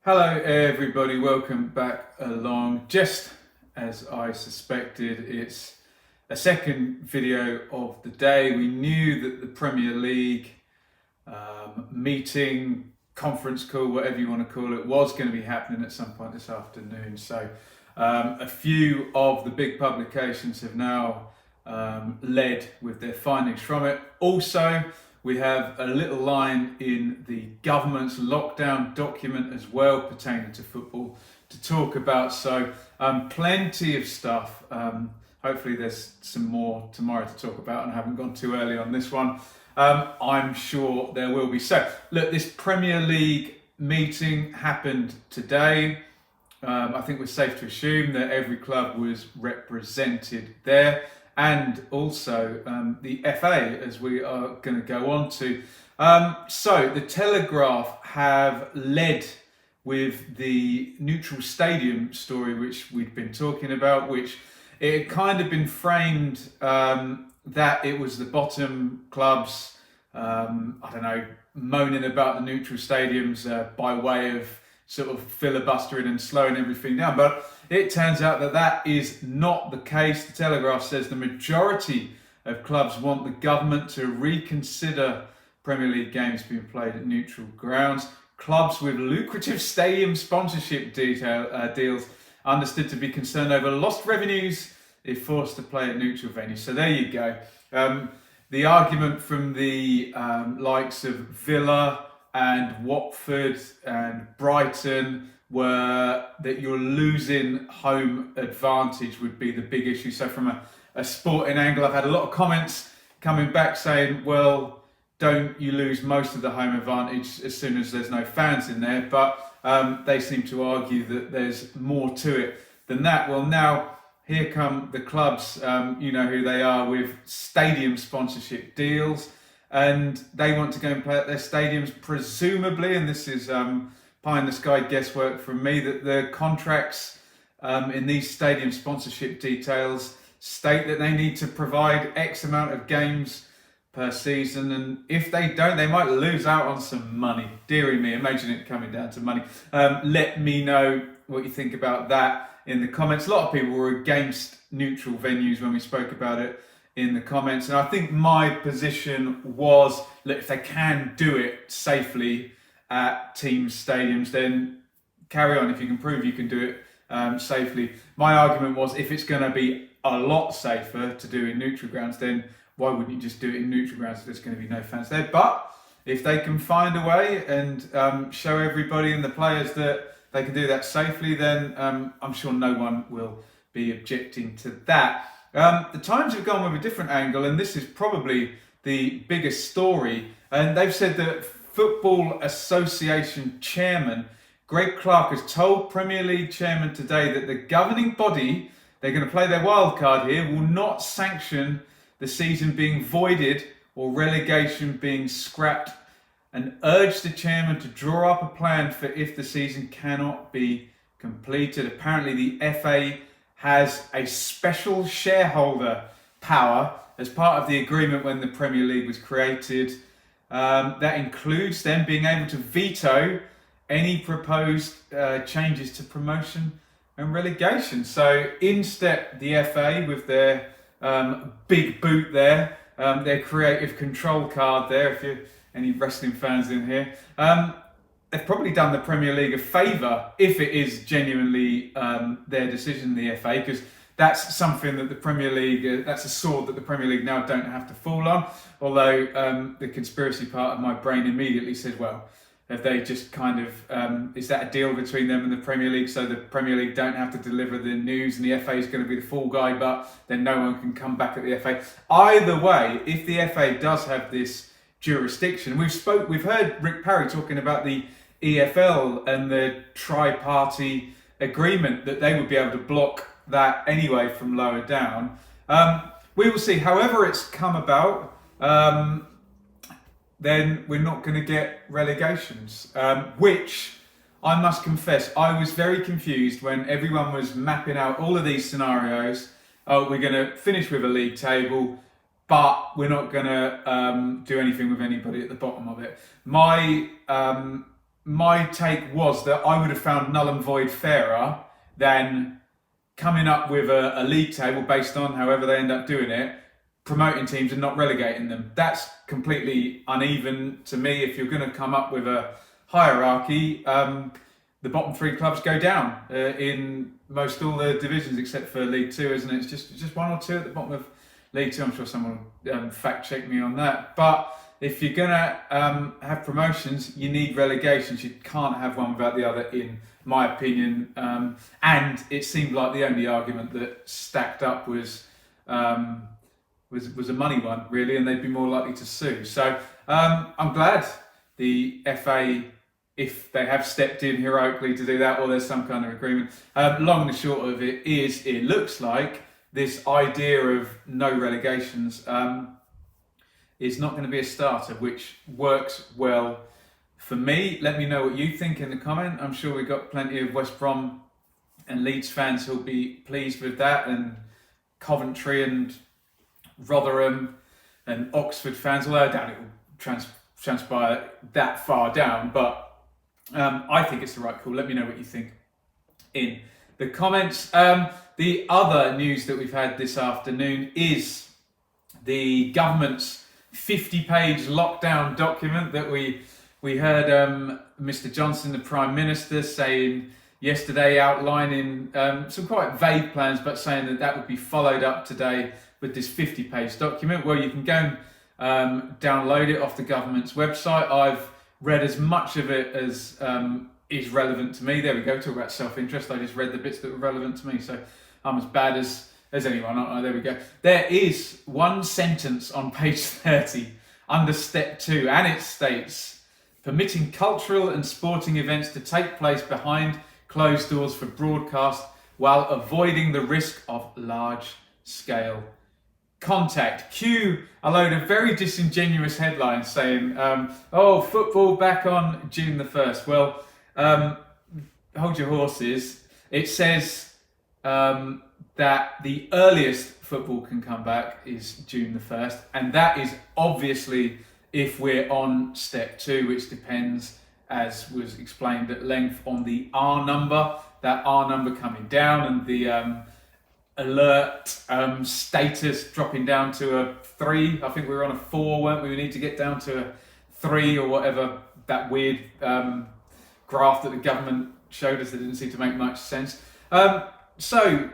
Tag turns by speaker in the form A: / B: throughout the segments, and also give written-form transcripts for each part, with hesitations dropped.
A: Hello everybody, welcome back along. Just as I suspected, it's a second video of the day. We knew that the Premier League meeting, conference call, whatever you want to call it, was going to be happening at some point this afternoon. So a few of the big publications have now led with their findings from it. Also, we have a little line in the government's lockdown document as well pertaining to football to talk about. So plenty of stuff. Hopefully there's some more tomorrow to talk about, and I haven't gone too early on this one. I'm sure there will be. So look, this Premier League meeting happened today. I think we're safe to assume that every club was represented there, and also the FA, as we are going to go on to. So the Telegraph have led with the neutral stadium story, which we've been talking about, which it had kind of been framed that it was the bottom clubs, moaning about the neutral stadiums by way of sort of filibustering and slowing everything down. But it turns out that that is not the case. The Telegraph says the majority of clubs want the government to reconsider Premier League games being played at neutral grounds. Clubs with lucrative stadium sponsorship deals understood to be concerned over lost revenues if forced to play at neutral venues. So there you go. The argument from the likes of Villa and Watford and Brighton were that you're losing home advantage would be the big issue. So from a sporting angle, I've had a lot of comments coming back saying, well, don't you lose most of the home advantage as soon as there's no fans in there? But they seem to argue that there's more to it than that. Well, now here come the clubs, you know who they are, with stadium sponsorship deals. And they want to go and play at their stadiums, presumably, and this is pie in the sky guesswork from me, that the contracts in these stadium sponsorship details state that they need to provide X amount of games per season, and if they don't, they might lose out on some money. Deary me, imagine it coming down to money. Let me know what you think about that in the comments. A lot of people were against neutral venues when we spoke about it in the comments, and I think my position was, look, if they can do it safely at team stadiums, then carry on. If you can prove you can do it safely. My argument was, if it's going to be a lot safer to do in neutral grounds, then why wouldn't you just do it in neutral grounds if there's going to be no fans there? But if they can find a way and show everybody and the players that they can do that safely, then I'm sure no one will be objecting to that. The Times have gone with a different angle, and this is probably the biggest story. And they've said that Football Association Chairman Greg Clark has told Premier League Chairman today that the governing body, they're going to play their wild card here, will not sanction the season being voided or relegation being scrapped, and urged the chairman to draw up a plan for if the season cannot be completed. Apparently the FA has a special shareholder power as part of the agreement when the Premier League was created. That includes them being able to veto any proposed changes to promotion and relegation. So in step the FA with their big boot there, their creative control card there, if you're any wrestling fans in here. They've probably done the Premier League a favour if it is genuinely their decision, the FA, because that's something that the Premier League, that's a sword that the Premier League now don't have to fall on. Although the conspiracy part of my brain immediately said, well, have they just kind of, is that a deal between them and the Premier League, so the Premier League don't have to deliver the news and the FA is going to be the fall guy, but then no one can come back at the FA. Either way, if the FA does have this jurisdiction, we've heard Rick Parry talking about the EFL and the tri-party agreement that they would be able to block that anyway from lower down. We will see. However it's come about, then we're not going to get relegations, which I must confess, I was very confused when everyone was mapping out all of these scenarios. Oh, we're going to finish with a league table, but we're not going to do anything with anybody at the bottom of it. My my take was that I would have found null and void fairer than coming up with a league table based on however they end up doing it, promoting teams and not relegating them. That's completely uneven to me. If you're going to come up with a hierarchy, the bottom three clubs go down in most all the divisions except for League Two, isn't it? It's just one or two at the bottom of League Two. I'm sure someone will fact check me on that. But if you're going to have promotions, you need relegations. You can't have one without the other, in my opinion. And it seemed like the only argument that stacked up was a money one, really, and they'd be more likely to sue. So I'm glad the FA, if they have stepped in heroically to do that, or there's some kind of agreement. Long and the short of it is, it looks like this idea of no relegations is not going to be a starter, which works well for me. Let me know what you think in the comment. I'm sure we've got plenty of West Brom and Leeds fans who'll be pleased with that, and Coventry and Rotherham and Oxford fans, although I doubt it will transpire that far down, but I think it's the right call. Let me know what you think in the comments. The other news that we've had this afternoon is the government's 50-page lockdown document that we heard Mr. Johnson, the Prime Minister, saying yesterday, outlining some quite vague plans, but saying that would be followed up today with this 50-page document. Well, you can go and download it off the government's website. I've read as much of it as is relevant to me. There we go, talk about self-interest. I just read the bits that were relevant to me, so I'm as bad as anyone, aren't I? There we go. There is one sentence on page 30 under step 2, and it states, permitting cultural and sporting events to take place behind closed doors for broadcast while avoiding the risk of large-scale contact. Cue a load of very disingenuous headlines saying, football back on June the 1st. Well, hold your horses. It says that the earliest football can come back is June the 1st, and that is obviously if we're on step 2, which depends, as was explained at length, on the R number, that R number coming down, and the alert status dropping down to a 3. I think we were on a 4, weren't we? We need to get down to a 3 or whatever, that weird graph that the government showed us that didn't seem to make much sense. So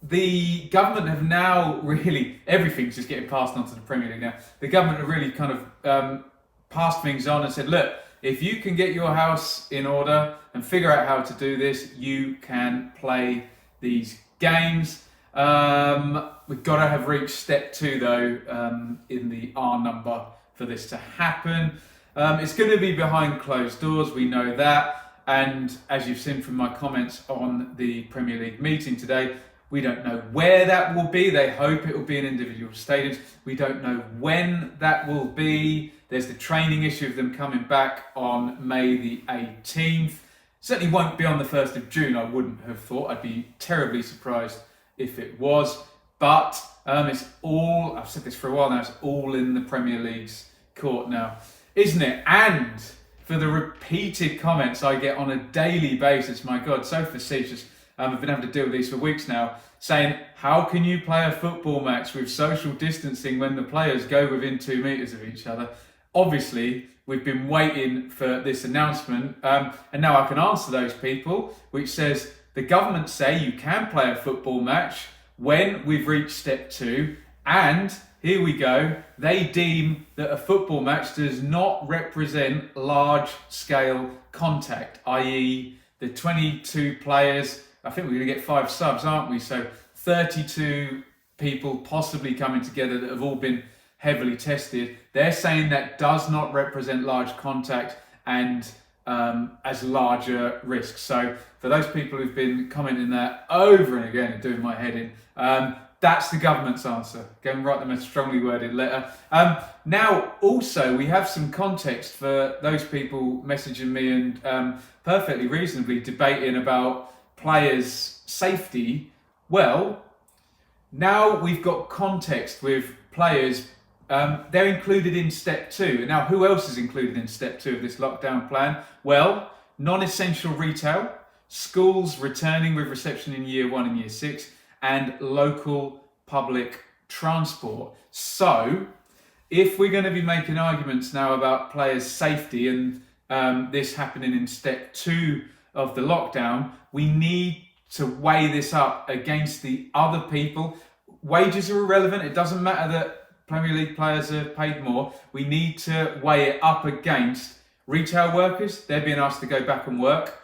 A: the government have now really, everything's just getting passed on to the Premier League now. The government have really kind of passed things on and said, look, if you can get your house in order and figure out how to do this, you can play these games. We've got to have reached step 2 though, in the R number for this to happen. It's going to be behind closed doors, we know that. And as you've seen from my comments on the Premier League meeting today, we don't know where that will be. They hope it will be in individual stadiums. We don't know when that will be. There's the training issue of them coming back on May the 18th. Certainly won't be on the 1st of June, I wouldn't have thought. I'd be terribly surprised if it was. But it's all, I've said this for a while now, it's all in the Premier League's court now, isn't it? And for the repeated comments I get on a daily basis, my God, so facetious. I've been having to deal with these for weeks now, saying, how can you play a football match with social distancing when the players go within 2 metres of each other? Obviously, we've been waiting for this announcement, and now I can answer those people, which says, the government say you can play a football match when we've reached step 2, and here we go, they deem that a football match does not represent large-scale contact, i.e. the 22 players. I think we're going to get 5 subs, aren't we? So 32 people possibly coming together that have all been heavily tested. They're saying that does not represent large contact and as larger risks. So for those people who've been commenting that over and again and doing my head in, that's the government's answer. Go and write them a strongly worded letter. Now, also, we have some context for those people messaging me and perfectly reasonably debating about players' safety. Well, now we've got context with players they're included in step 2. Now, who else is included in step 2 of this lockdown plan? Well, non-essential retail, schools returning with reception in year 1 and year 6, and local public transport. So, if we're going to be making arguments now about players' safety and this happening in step 2 of the lockdown, we need to weigh this up against the other people. Wages are irrelevant. It doesn't matter that Premier League players are paid more. We need to weigh it up against retail workers. They're being asked to go back and work.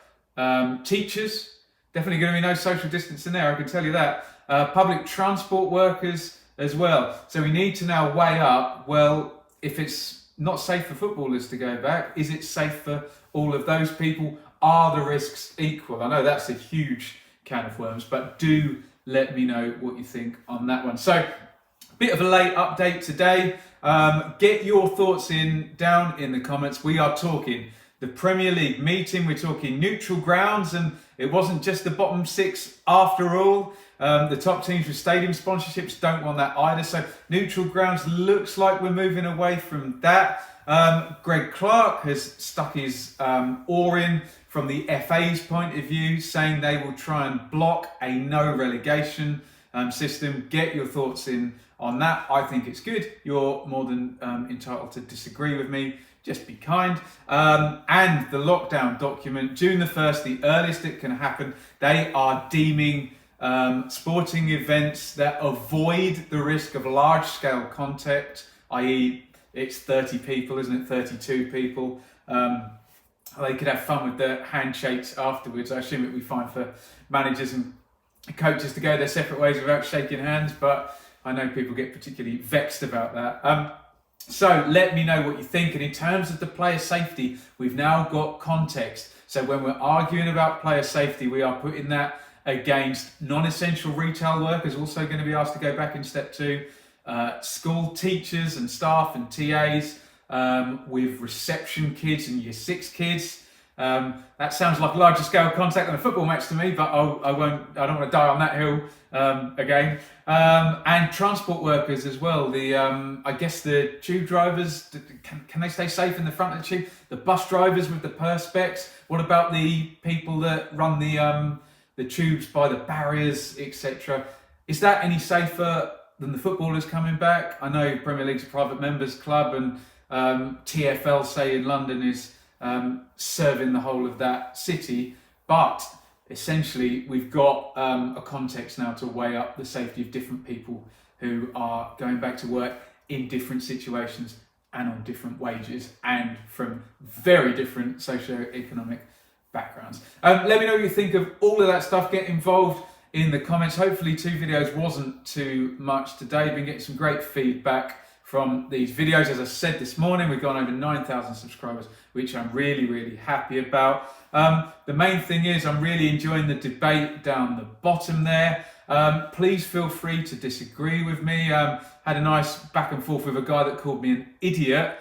A: Teachers, definitely going to be no social distancing there, I can tell you that. Public transport workers as well. So we need to now weigh up, well, if it's not safe for footballers to go back, is it safe for all of those people? Are the risks equal? I know that's a huge can of worms, but do let me know what you think on that one. So, bit of a late update today. Get your thoughts down in the comments. We are talking the Premier League meeting. We're talking neutral grounds, and it wasn't just the bottom 6 after all. The top teams with stadium sponsorships don't want that either. So neutral grounds looks like we're moving away from that. Greg Clark has stuck his oar in from the FA's point of view, saying they will try and block a no relegation system. Get your thoughts in on that. I think it's good. You're more than entitled to disagree with me. Just be kind. And the lockdown document, June the 1st, the earliest it can happen. They are deeming sporting events that avoid the risk of large-scale contact, i.e. it's 30 people, isn't it? 32 people. They could have fun with the handshakes afterwards. I assume it would be fine for managers and coaches to go their separate ways without shaking hands, but I know people get particularly vexed about that. So let me know what you think. And in terms of the player safety, we've now got context. So when we're arguing about player safety, we are putting that against non-essential retail workers, also going to be asked to go back in step 2, school teachers and staff and TAs, with reception kids and year 6 kids. That sounds like larger scale contact than a football match to me, but I don't want to die on that hill again. And transport workers as well. I guess the tube drivers, can they stay safe in the front of the tube? The bus drivers with the perspex. What about the people that run the tubes by the barriers, etc.? Is that any safer than the footballers coming back? I know Premier League's a private members club, and TFL, say in London, is serving the whole of that city, but essentially we've got a context now to weigh up the safety of different people who are going back to work in different situations and on different wages and from very different socio-economic backgrounds. Let me know what you think of all of that stuff. Get involved in the comments. Hopefully 2 videos wasn't too much today. Been getting some great feedback from these videos. As I said this morning, we've gone over 9,000 subscribers, which I'm really, really happy about. The main thing is I'm really enjoying the debate down the bottom there. Please feel free to disagree with me. Had a nice back and forth with a guy that called me an idiot.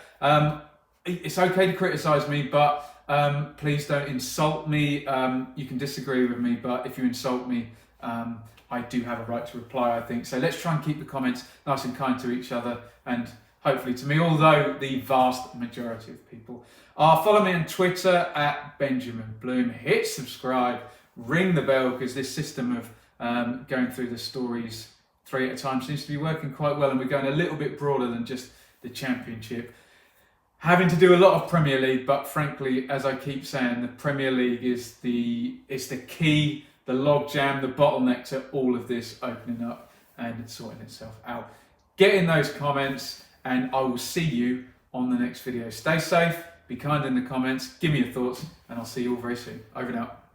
A: It's okay to criticise me, but please don't insult me. You can disagree with me, but if you insult me, I do have a right to reply, I think. So let's try and keep the comments nice and kind to each other, and hopefully to me, although the vast majority of people are. Follow me on Twitter at Benjamin Bloom. Hit subscribe, ring the bell, because this system of going through the stories 3 at a time seems to be working quite well, and we're going a little bit broader than just the Championship. Having to do a lot of Premier League, but frankly, as I keep saying, the Premier League is the key, the logjam, the bottleneck to all of this opening up and sorting itself out. Get in those comments, and I will see you on the next video. Stay safe, be kind in the comments, give me your thoughts, and I'll see you all very soon. Over and out.